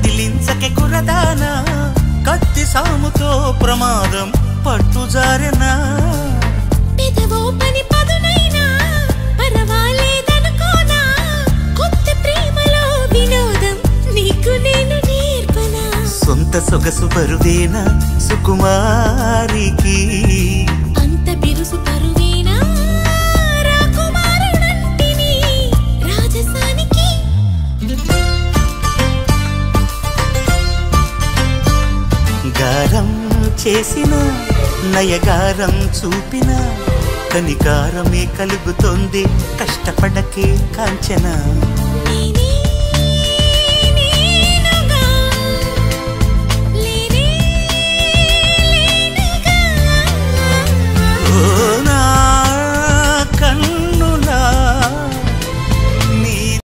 కదిలించకే కురదానా కత్తి సాముతో ప్రమాదం పట్టుజారెనా పెదవో పని పదునైనా పర్వాలేదనుకోనా కొత్త ప్రేమలో వినోదం నీకు నేను నేర్పనా సొంత సొగసు బరువేనా సుకుమారికి అంత బిరుసు పరువేనా రాకుమారుడంటిని రాజసానికి గారం చేసిన నయగారం చూపిన కనికారమే కలుగుతోంది కష్టపడకే కాంచన నేనే